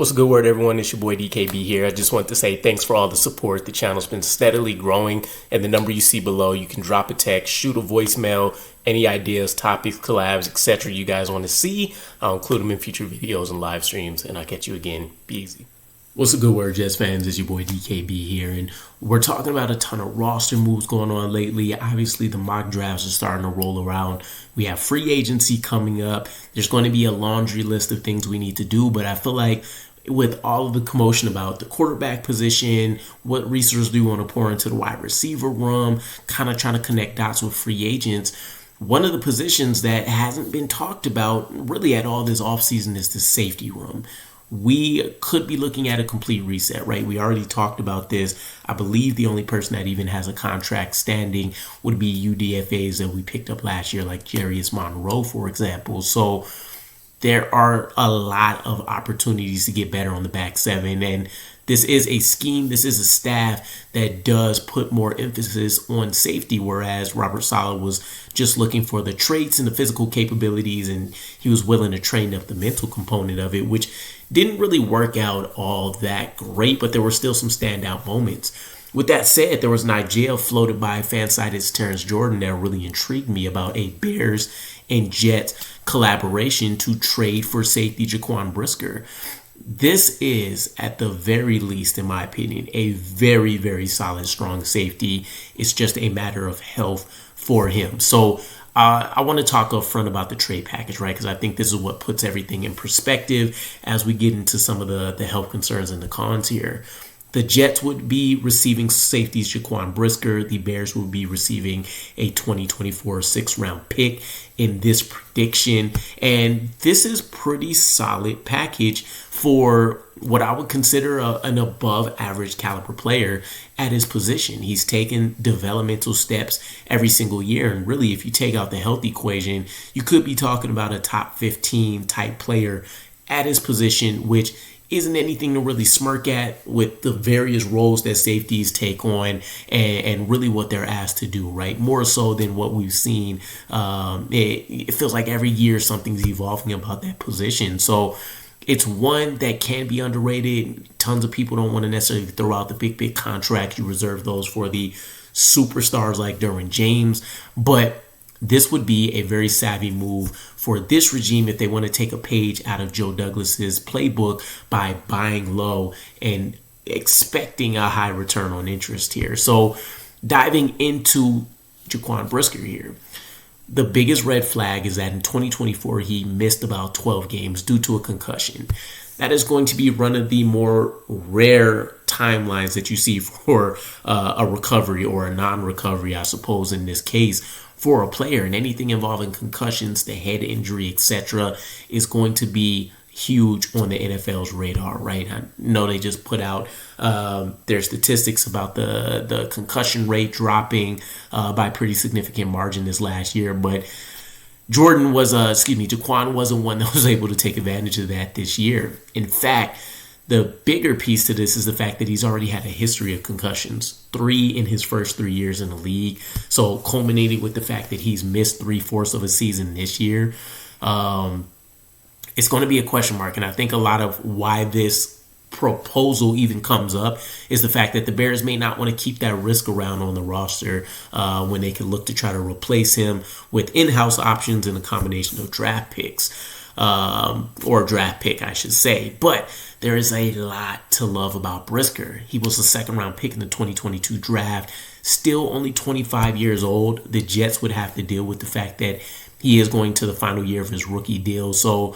What's a good word, everyone? It's your boy DKB here. I just want to say thanks for all the support. The channel's been steadily growing, and the number you see below, you can drop a text, shoot a voicemail, any ideas, topics, collabs, etc. you guys want to see. I'll include them in future videos and live streams, and I'll catch you again. Be easy. What's a good word, Jets fans? It's your boy DKB here, and we're talking about a ton of roster moves going on lately. Obviously, the mock drafts are starting to roll around. We have free agency coming up. There's going to be a laundry list of things we need to do, but I feel like with all of the commotion about the quarterback position, what resources do you want to pour into the wide receiver room, kind of trying to connect dots with free agents, one of the positions that hasn't been talked about really at all this offseason is the safety room. We could be looking at a complete reset, right? We already talked about this. I believe the only person that even has a contract standing would be UDFAs that we picked up last year, like Jarius Monroe, for example. So there are a lot of opportunities to get better on the back seven. And this is a scheme, this is a staff that does put more emphasis on safety, whereas Robert Saleh was just looking for the traits and the physical capabilities, and he was willing to train up the mental component of it, which didn't really work out all that great, but there were still some standout moments. With that said, there was an idea floated by Fansided's Terrence Jordan that really intrigued me about a Bears and Jets collaboration to trade for safety Jaquan Brisker. This is, at the very least, in my opinion, a very, very solid, strong safety. It's just a matter of health for him. So I want to talk up front about the trade package, right? Because I think this is what puts everything in perspective as we get into some of the health concerns and the cons here. The Jets would be receiving safeties Jaquan Brisker. The Bears would be receiving a 2024 sixth-round pick in this prediction. And this is pretty solid package for what I would consider an above-average caliber player at his position. He's taken developmental steps every single year. And really, if you take out the health equation, you could be talking about a top 15 type player at his position, which isn't anything to really smirk at with the various roles that safeties take on and really what they're asked to do, right? More so than what we've seen. It feels like every year something's evolving about that position. So it's one that can be underrated. Tons of people don't want to necessarily throw out the big contracts. You reserve those for the superstars like Derwin James. But this would be a very savvy move for this regime if they want to take a page out of Joe Douglas's playbook by buying low and expecting a high return on interest here. So diving into Jaquan Brisker here, the biggest red flag is that in 2024, he missed about 12 games due to a concussion. That is going to be one of the more rare timelines that you see for a recovery or a non-recovery, I suppose, in this case, for a player. And anything involving concussions, the head injury, etc., is going to be huge on the NFL's radar, right? I know they just put out their statistics about the concussion rate dropping by a pretty significant margin this last year, but Jaquan wasn't one that was able to take advantage of that this year. In fact, the bigger piece to this is the fact that he's already had a history of concussions, 3 in his first 3 years in the league. So culminating with the fact that he's missed 3/4 of a season this year, it's going to be a question mark. And I think a lot of why this proposal even comes up is the fact that the Bears may not want to keep that risk around on the roster when they could look to try to replace him with in-house options and a combination of draft picks, or a draft pick, I should say. But there is a lot to love about Brisker. He was a second-round pick in the 2022 draft, still only 25 years old. The Jets would have to deal with the fact that he is going to the final year of his rookie deal. So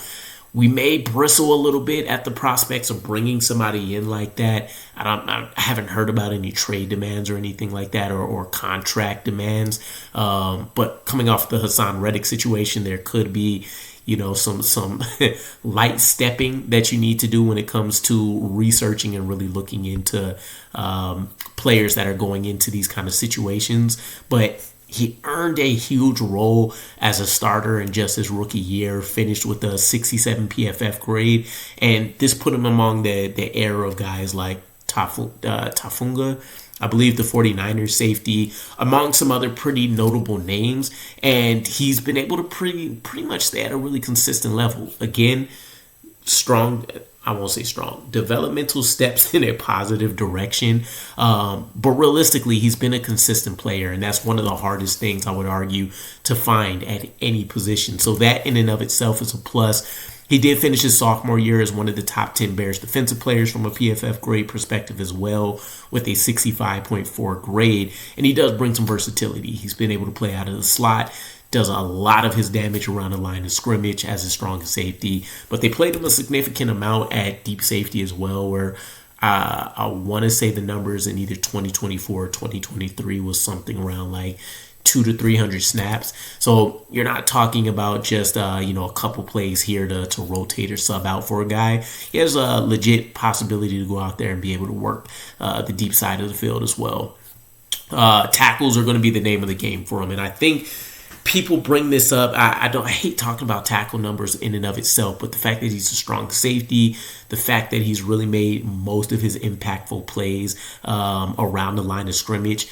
we may bristle a little bit at the prospects of bringing somebody in like that. I haven't heard about any trade demands or anything like that, or contract demands. But coming off the Hassan Reddick situation, there could be, some light stepping that you need to do when it comes to researching and really looking into players that are going into these kind of situations. But he earned a huge role as a starter in just his rookie year, finished with a 67 PFF grade, and this put him among the era of guys like Tafunga, I believe the 49ers safety, among some other pretty notable names, and he's been able to pretty much stay at a really consistent level. Again, strong I won't say strong, developmental steps in a positive direction. But realistically, he's been a consistent player, and that's one of the hardest things I would argue to find at any position. So that in and of itself is a plus. He did finish his sophomore year as one of the top 10 Bears defensive players from a PFF grade perspective as well, with a 65.4 grade. And he does bring some versatility. He's been able to play out of the slot, does a lot of his damage around the line of scrimmage as a strong safety. But they played him a significant amount at deep safety as well, where I want to say the numbers in either 2024 or 2023 was something around like 200 to 300 snaps. So you're not talking about just a couple plays here to rotate or sub out for a guy. He has a legit possibility to go out there and be able to work the deep side of the field as well. Tackles are going to be the name of the game for him, and I think people bring this up. I hate talking about tackle numbers in and of itself, but the fact that he's a strong safety, the fact that he's really made most of his impactful plays around the line of scrimmage,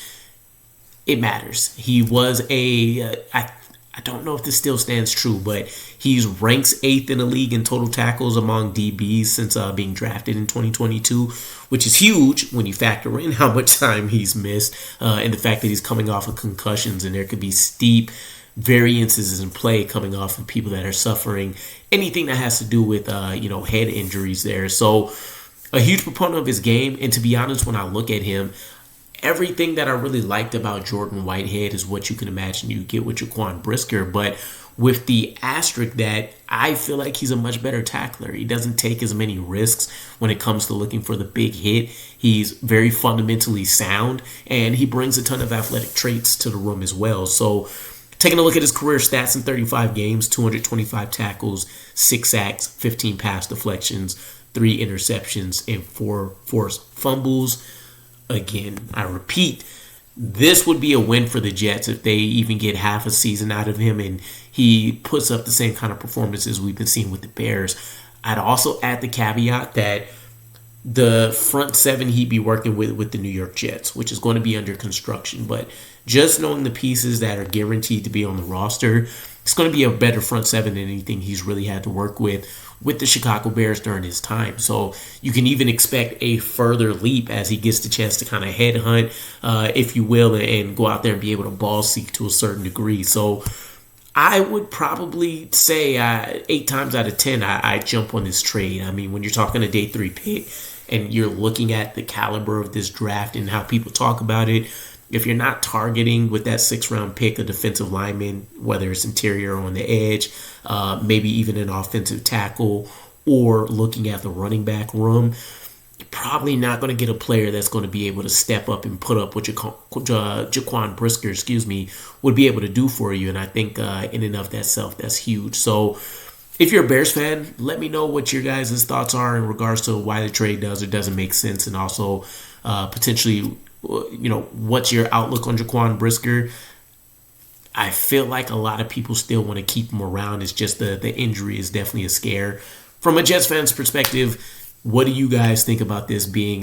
it matters. He was I don't know if this still stands true, but he's ranks 8th in the league in total tackles among DBs since being drafted in 2022, which is huge when you factor in how much time he's missed and the fact that he's coming off of concussions, and there could be steep variances in play coming off of people that are suffering anything that has to do with head injuries there. So a huge proponent of his game, and to be honest, when I look at him, everything that I really liked about Jordan Whitehead is what you can imagine you get with Jaquan Brisker, but with the asterisk that I feel like he's a much better tackler. He doesn't take as many risks when it comes to looking for the big hit. He's very fundamentally sound, and he brings a ton of athletic traits to the room as well. So taking a look at his career stats in 35 games, 225 tackles, 6 sacks, 15 pass deflections, 3 interceptions, and 4 forced fumbles. Again, I repeat, this would be a win for the Jets if they even get half a season out of him and he puts up the same kind of performances we've been seeing with the Bears. I'd also add the caveat that the front seven he'd be working with the New York Jets, which is going to be under construction. But just knowing the pieces that are guaranteed to be on the roster, it's going to be a better front seven than anything he's really had to work with the Chicago Bears during his time. So you can even expect a further leap as he gets the chance to kind of headhunt, if you will, and go out there and be able to ball seek to a certain degree. So I would probably say 8 times out of 10, I jump on this trade. I mean, when you're talking a day 3 pick and you're looking at the caliber of this draft and how people talk about it, if you're not targeting with that 6th round pick a defensive lineman, whether it's interior or on the edge, maybe even an offensive tackle, or looking at the running back room, you're probably not going to get a player that's going to be able to step up and put up what Jaquan Brisker, would be able to do for you. And I think in and of that self, that's huge. So if you're a Bears fan, let me know what your guys' thoughts are in regards to why the trade does or doesn't make sense, and also potentially, what's your outlook on Jaquan Brisker? I feel like a lot of people still want to keep him around. It's just the injury is definitely a scare. From a Jets fan's perspective, what do you guys think about this being,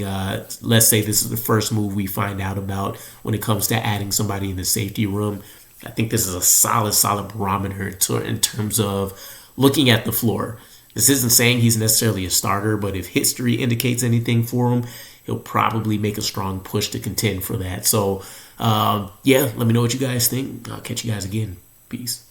let's say this is the first move we find out about when it comes to adding somebody in the safety room? I think this is a solid barometer in terms of looking at the floor. This isn't saying he's necessarily a starter, but if history indicates anything for him, he'll probably make a strong push to contend for that. So, let me know what you guys think. I'll catch you guys again. Peace.